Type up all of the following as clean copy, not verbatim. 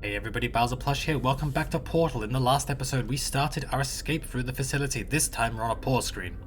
Hey everybody, bowserPlush here. Welcome back to Portal. In the last episode, we started our escape through the facility. This time we're on a pause screen.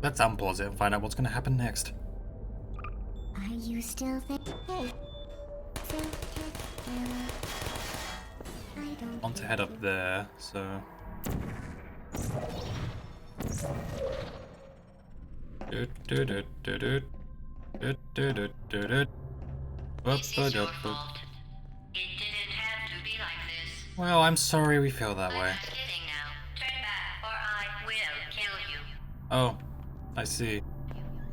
Let's unpause it and find out what's going to happen next. Are you still there? I want to head up there, so... Well, I'm sorry we feel that way. Oh, I see.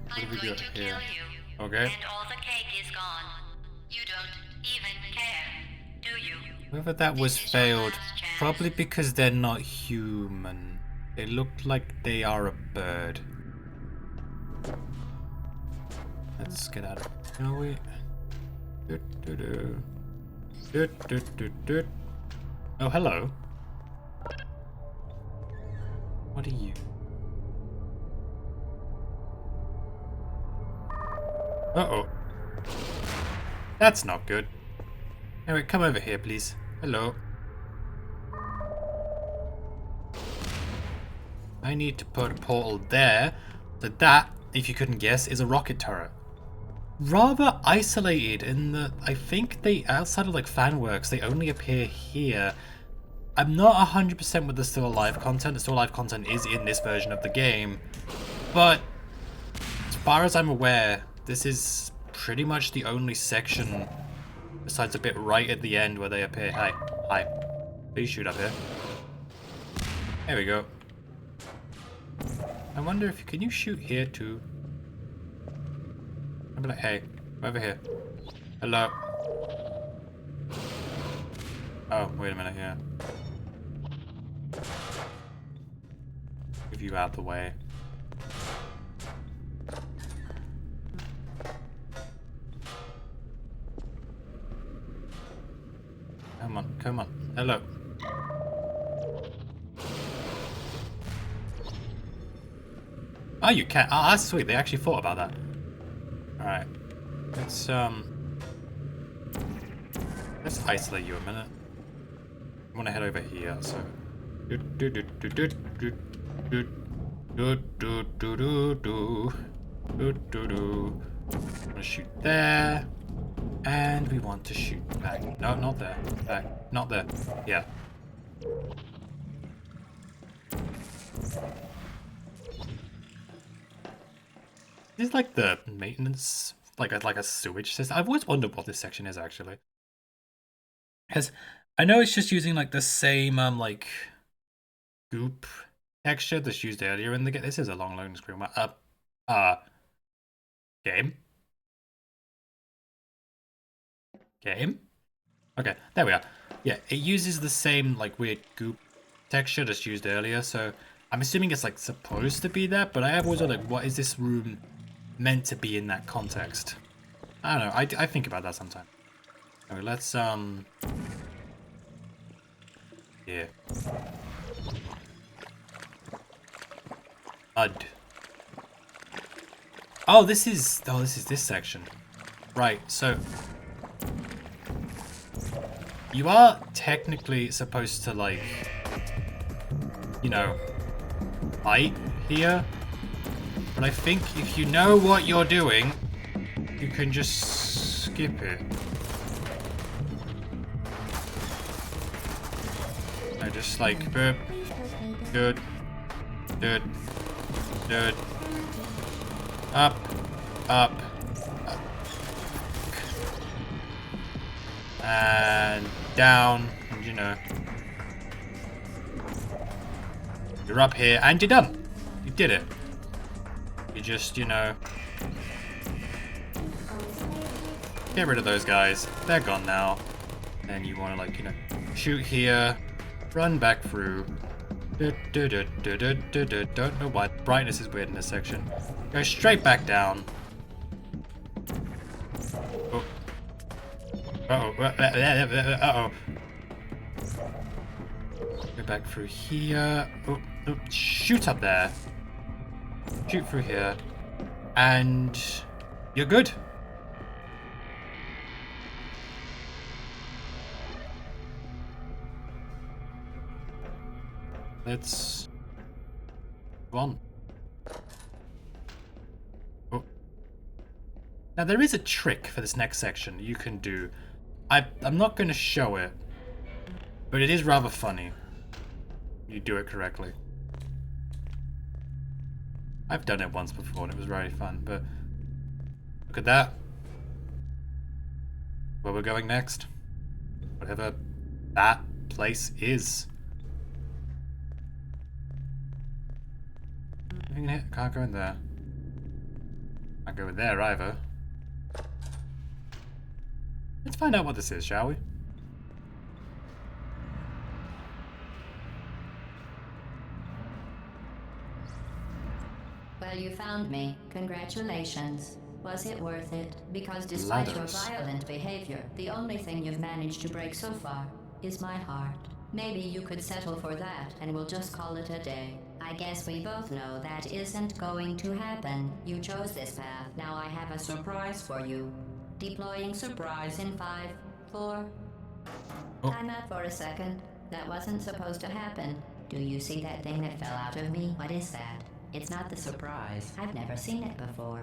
What have we got here? Okay. And all the cake is gone. You don't even care, do you? Whoever that was failed, probably because they're not human. They look like they are a bird. Let's get out of it, shall we? Oh, hello. What are you? Uh-oh. That's not good. Anyway, come over here, please. Hello. I need to put a portal there. So that, if you couldn't guess, is a rocket turret. Rather isolated in that I think they, outside of like fan works, they only appear here. I'm not 100% with the still alive content. The still alive content is in this version of the game. But as far as I'm aware, this is pretty much the only section, besides a bit right at the end where they appear. Hi. Hi. Please shoot up here. There we go. I wonder if, can you shoot here too? I'll be like, hey, over here. Hello. Oh, wait a minute, yeah. Move you out the way. Come on, come on. Hello. Oh, you can't. Oh, that's sweet. They actually thought about that. Alright. Let's isolate you a minute. I want to head over here, so. I'm gonna shoot there. And we want to shoot back. No, not there. Back. Not there. Yeah. This is like the maintenance, like a sewage system. I've always wondered what this section is actually. Because I know it's just using like the same like goop texture that's used earlier in the game. This is a long loading screen. Game? Game? Okay, there we are. Yeah, it uses the same like weird goop texture that's used earlier, so I'm assuming it's like supposed to be that, but I have always wondered like, what is this room meant to be in that context? I don't know, I think about that sometimes. Okay, let's yeah. Mud. Oh, this is this section. Right, so you are technically supposed to, like, you know, fight here. But I think if you know what you're doing, you can just skip it. I just like, boop, good, good, good, up, up. And down, and you know, you're up here and you're done. You did it. You just, you know, get rid of those guys. They're gone now. Then you want to, like, you know, shoot here, run back through. Don't know why brightness is weird in this section. Go straight back down. Oh. Uh-oh. Go back through here. Oh, shoot up there. Shoot through here. And you're good. Let's go on. Oh. Now there is a trick for this next section you can do. I'm not going to show it, but it is rather funny. You do it correctly. I've done it once before and it was very fun, but look at that. Where we're going next. Whatever that place is. Anything in here? Can't go in there. Can't go in there either. Let's find out what this is, shall we? Well, you found me. Congratulations. Was it worth it? Because despite your violent behavior, the only thing you've managed to break so far is my heart. Maybe you could settle for that and we'll just call it a day. I guess we both know that isn't going to happen. You chose this path. Now I have a surprise for you. Deploying surprise in 5, 4... Time out for a second. That wasn't supposed to happen. Do you see that thing that fell out of me? What is that? It's not the surprise. I've never seen it before.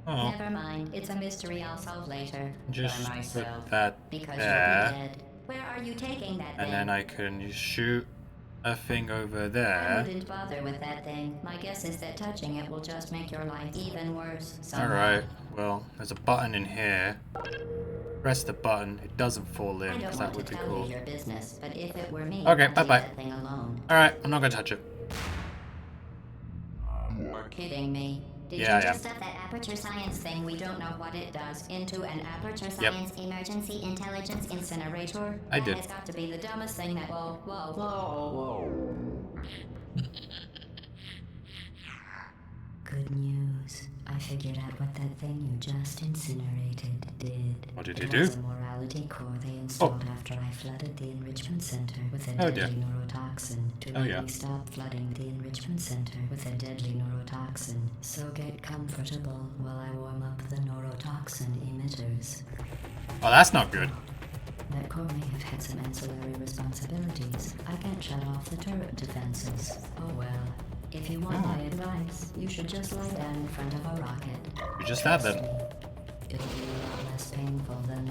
Oh. Never mind. It's a mystery I'll solve later. Just By myself. put that Because there. you'll be dead. Where are you taking that thing? And then I can shoot a thing over I there. wouldn't bother with that thing. My guess is that touching it will just make your life even worse. somehow. Alright, well, there's a button in here. Press the button, it doesn't fall in, I don't because want that would to be tell cool. you your business, but if it were me, Okay, I'd bye-bye. leave that thing alone. Alright, I'm not gonna touch it. You're kidding me. Did Yeah, you yeah. just stuff that aperture science thing we don't know what it does into an aperture Yep. science emergency intelligence incinerator? I That did. has got to be the dumbest thing that. Whoa. Good news. I figured out what that thing you just incinerated did. What did It you do? was a morality core they installed after I flooded the enrichment center with a Oh, deadly dear. neurotoxin to Oh, make yeah. me stop flooding the enrichment center with a deadly neurotoxin. So get comfortable while I warm up the neurotoxin emitters. Oh, that's not good. That core may have had some ancillary responsibilities. I can't shut off the turret defenses. Oh well. If you want my advice, you should just lie down in front of a rocket. You just have Trust them. me, it'll be a lot less painful than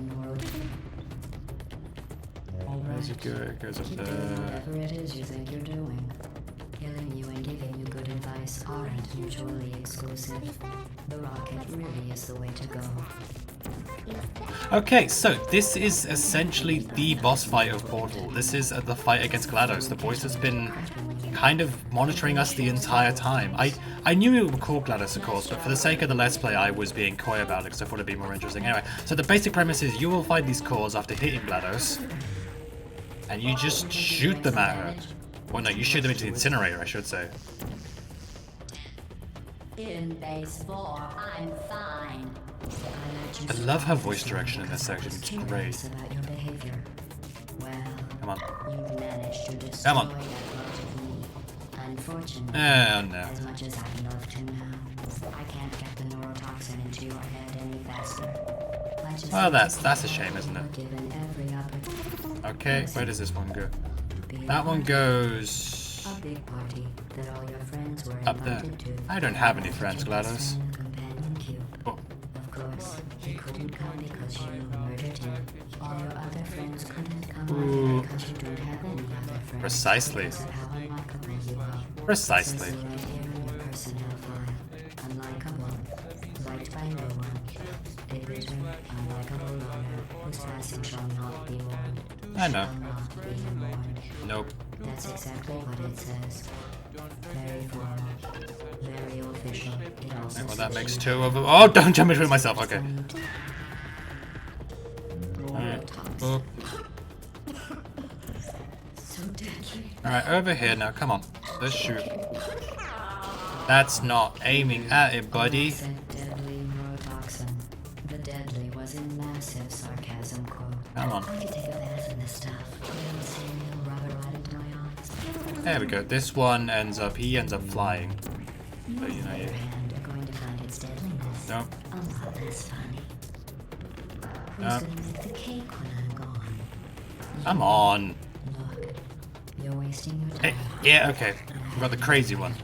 Where's it go? It goes up Keep doing there. whatever it is you think you're doing. Killing you and giving you good advice aren't mutually exclusive. The rocket really is the way to go. Okay, so this is essentially the boss fight of Portal. This is the fight against GLaDOS. The voice has been kind of monitoring us the entire time. I knew it would call GLaDOS, of course, but for the sake of the Let's Play, I was being coy about it because I thought it'd be more interesting. Anyway, so the basic premise is you will find these cores after hitting GLaDOS, and you just shoot them at her. Well, no, you shoot them into the incinerator, I should say. In base 4, I'm fine. I love her voice direction in this section. It's great. About your behavior. Well, Come on. you've managed to destroy Come on. that part of me. Unfortunately, Oh, no. as much as I'd love to now, I can't get the neurotoxin into your head any faster. I just Well, need that's to a shame, isn't it? given every opportunity. Okay, where does this one go? Be That one goes a big party that all your friends were up there. invited to. I don't have any Such friends, a best GLaDOS. friend, companion cube. Oh, Of course, he couldn't come because you murdered him. All your other friends couldn't come Ooh. either because you don't have any other friends. Precisely. Because of how unlikable you are. Precisely. It says so right here in your personnel file. Unlikable. Liked by no one. A bitter, unlikable loner whose passing shall not be mourned. I know. Shall not be mourned. Nope. That's exactly what it says. Very formal. Very official. It also Well, that says makes you two of them. Oh, don't jump between myself. Okay. Alright. Oh. So deadly. Alright, over here now. Come on. Let's shoot. That's not aiming at it, buddy. Said deadly neurotoxin. The deadly was in massive sarcasm quote. Come on. I could take a bath in this stuff. Put in cereal, rub it right into my arms. There we go. This one ends up, he ends up flying. But you know, On the you, other hand, are going to find its deadliness no. a lot less funny. Who's No. gonna make the cake when I'm gone? Come on. Look, You're wasting your Hey, time. yeah, okay. What about the crazy one? What's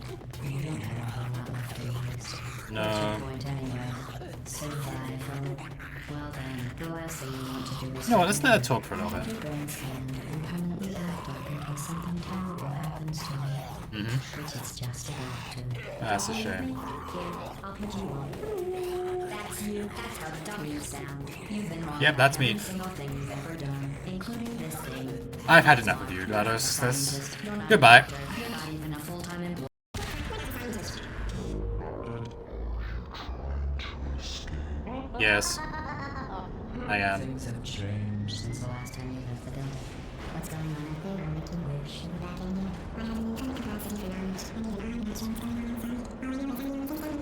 No. your point anyway? Survival. Well then, the last thing you want to do is You know what, let's let her talk for a little bit. your brain scanned and permanently left dark in case something terrible happens to me. Which it's just about to. That's a shame. Here, I'll put you on. That's you. That's how dummies sound. You've been wrong Yep, about that's me. every single thing you've ever done, including this thing. I've had enough of you, GLaDOS. Scientist, you're not Goodbye. a doctor, you're not even a full-time employee. Yes. I am. Things have changed since the last time you left the building. What's going on up there? I'll make you wish you were back in here. I have an internal capacity for lunch. I need an army change going on outside.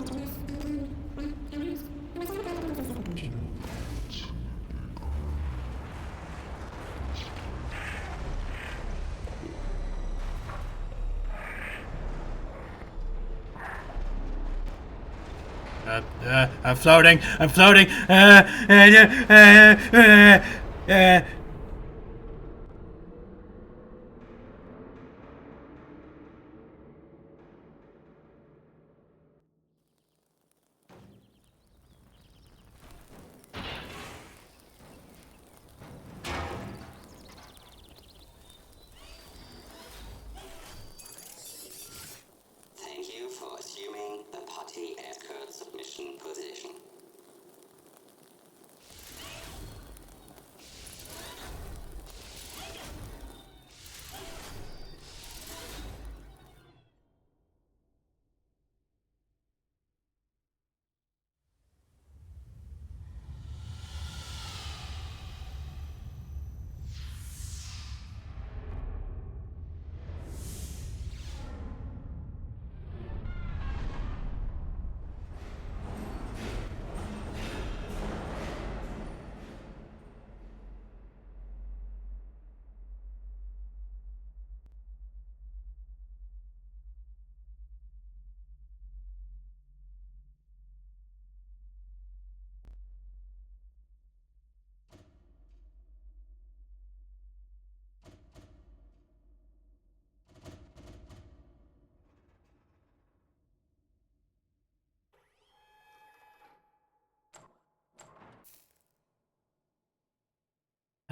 I'm floating. I'm floating. Thank you for assuming the potty escort submission position.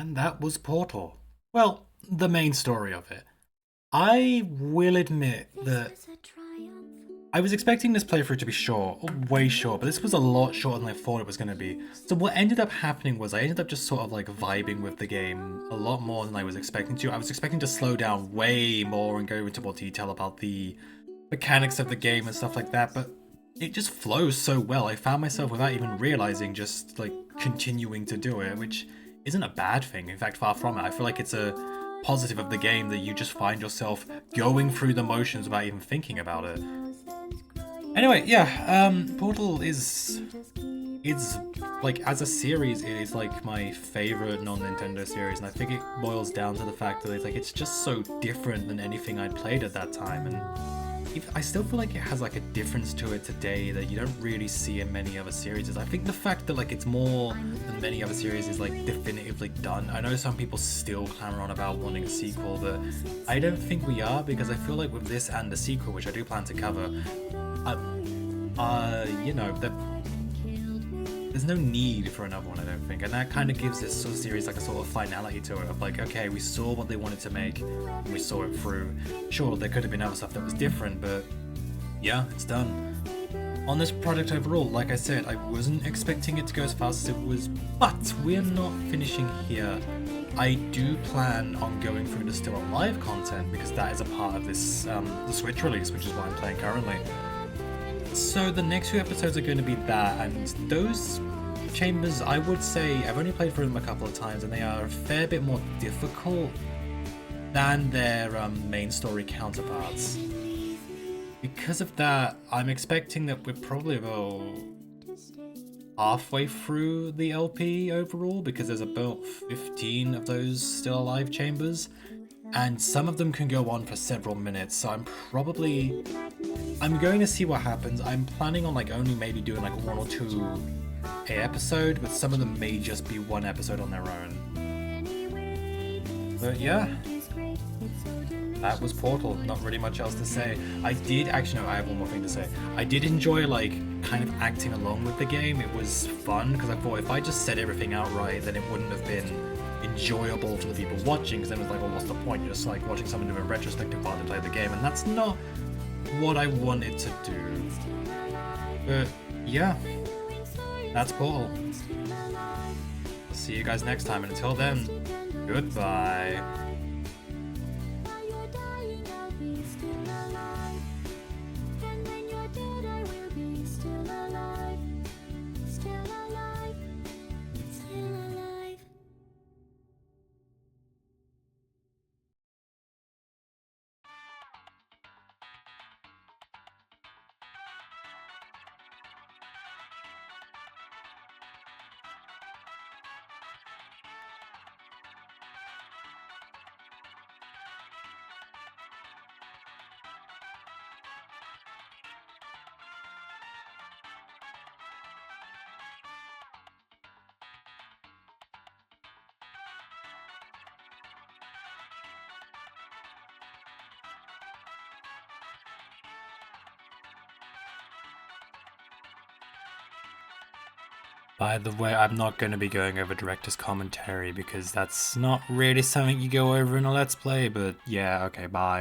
And that was Portal. Well, the main story of it. I will admit that This was a triumph. I was expecting this playthrough to be short, or way short, but this was a lot shorter than I thought it was going to be. So what ended up happening was I ended up just sort of like vibing with the game a lot more than I was expecting to. I was expecting to slow down way more and go into more detail about the mechanics of the game and stuff like that, but it just flows so well. I found myself without even realizing just like continuing to do it, which isn't a bad thing. In fact, far from it. I feel like it's a positive of the game that you just find yourself going through the motions without even thinking about it. Anyway, yeah, Portal is like, as a series, it is like my favorite non-Nintendo series, and I think it boils down to the fact that it's just so different than anything I'd played at that time, and I still feel like it has like a difference to it today that you don't really see in many other series. I think the fact that like it's more than many other series is like definitively done. I know some people still clamor on about wanting a sequel, but I don't think we are, because I feel like with this and the sequel, which I do plan to cover, you know, there's no need for another one, I don't think, and that kind of gives this sort of series like a sort of finality to it, of like, okay, we saw what they wanted to make, and we saw it through. Sure, there could have been other stuff that was different, but yeah, it's done. On this project overall, like I said, I wasn't expecting it to go as fast as it was, but we're not finishing here. I do plan on going through the Still Alive content, because that is a part of this, the Switch release, which is what I'm playing currently. So the next few episodes are going to be that, and those chambers, I would say, I've only played through them a couple of times, and they are a fair bit more difficult than their main story counterparts. Because of that, I'm expecting that we're probably about halfway through the LP overall, because there's about 15 of those Still Alive chambers, and some of them can go on for several minutes, so I'm going to see what happens. I'm planning on like only maybe doing like one or two a episode, but some of them may just be one episode on their own. But yeah, that was Portal. Not really much else to say. I did actually no, I have one more thing to say. I did enjoy like kind of acting along with the game. It was fun because I thought if I just said everything outright, then it wouldn't have been enjoyable for the people watching. Because then it was like, well, what's the point? You're just like watching someone do a retrospective while they play the game, and that's not what I wanted to do. But yeah, that's Portal. I'll see you guys next time, and until then, goodbye. By the way, I'm not going to be going over director's commentary because that's not really something you go over in a Let's Play, but yeah, okay, bye.